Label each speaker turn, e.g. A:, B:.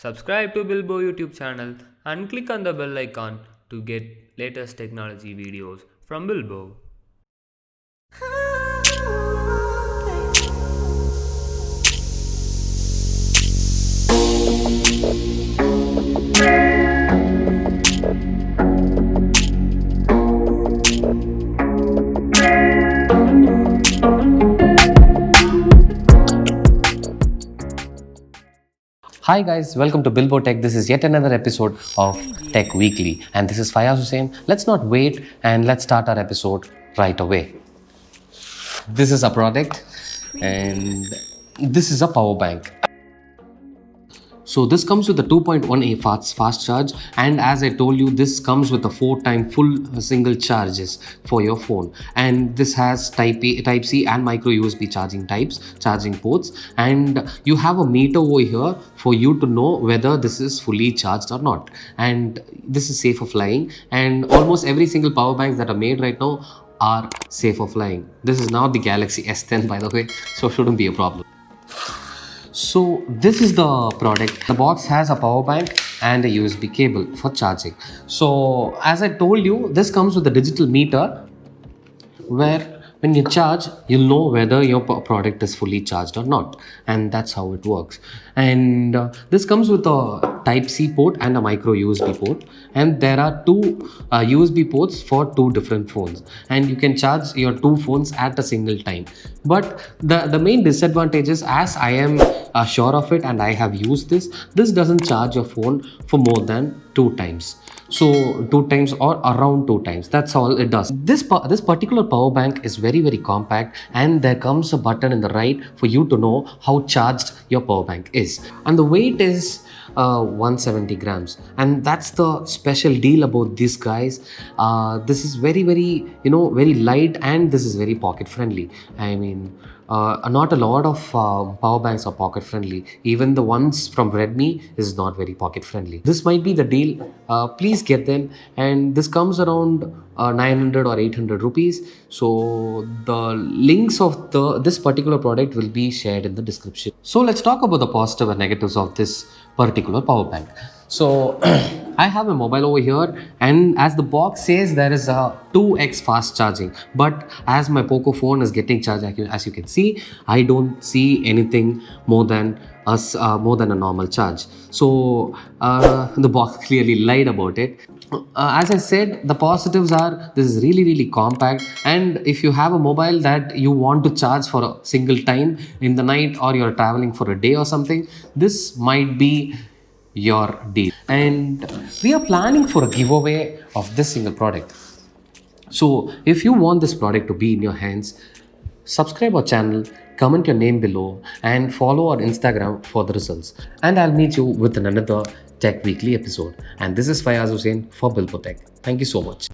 A: Subscribe to Bilbo YouTube channel and click on the bell icon to get latest technology videos from Bilbo.
B: Hi guys, welcome to Bilbo Tech. This is yet another episode of Tech Weekly, and this is Fayaz Hussain. Let's not wait and let's start our episode right away. This is a product, and this is a power bank. So this comes with a 2.1A fast charge, and as I told you, this comes with a 4-time full single charges for your phone, and this has Type C and micro USB charging ports, and you have a meter over here for you to know whether this is fully charged or not, and this is safe for flying, and almost every single power banks that are made right now are safe for flying. This is now the Galaxy S10, by the way, so shouldn't be a problem. So this is the product. The box has a power bank and a USB cable for charging. So as I told you, this comes with a digital meter where when you charge, you'll know whether your product is fully charged or not, and that's how it works. And this comes with a Type C port and a micro USB port, and there are two USB ports for two different phones, and you can charge your two phones at a single time. But the main disadvantage is, as I am sure of it and I have used this doesn't charge your phone for more than 2 times. So 2 times or around 2 times, that's all it does. This particular power bank is very compact, and there comes a button in the right for you to know how charged your power bank is, and the weight is 170 grams, and that's the special deal about this, guys. This is very very light, and this is very pocket friendly. I mean, not a lot of power banks are pocket friendly. Even the ones from Redmi is not very pocket friendly. This might be the deal. Please get them, and this comes around 900 or 800 rupees. So the links of this particular product will be shared in the description. So let's talk about the positive and negatives of this particular power bank. So I have a mobile over here, and as the box says, there is a 2x fast charging, but as my Poco phone is getting charged, as you can see, I don't see anything more than a normal charge. So the box clearly lied about it. As I said, the positives are this is really compact, and if you have a mobile that you want to charge for a single time in the night, or you're traveling for a day or something, this might be your deal. And we are planning for a giveaway of this single product. So if you want this product to be in your hands, subscribe our channel, comment your name below, and follow our Instagram for the results. And I'll meet you with another Tech Weekly episode. And this is Fayaz Hussain for Bilbo Tech. Thank you so much.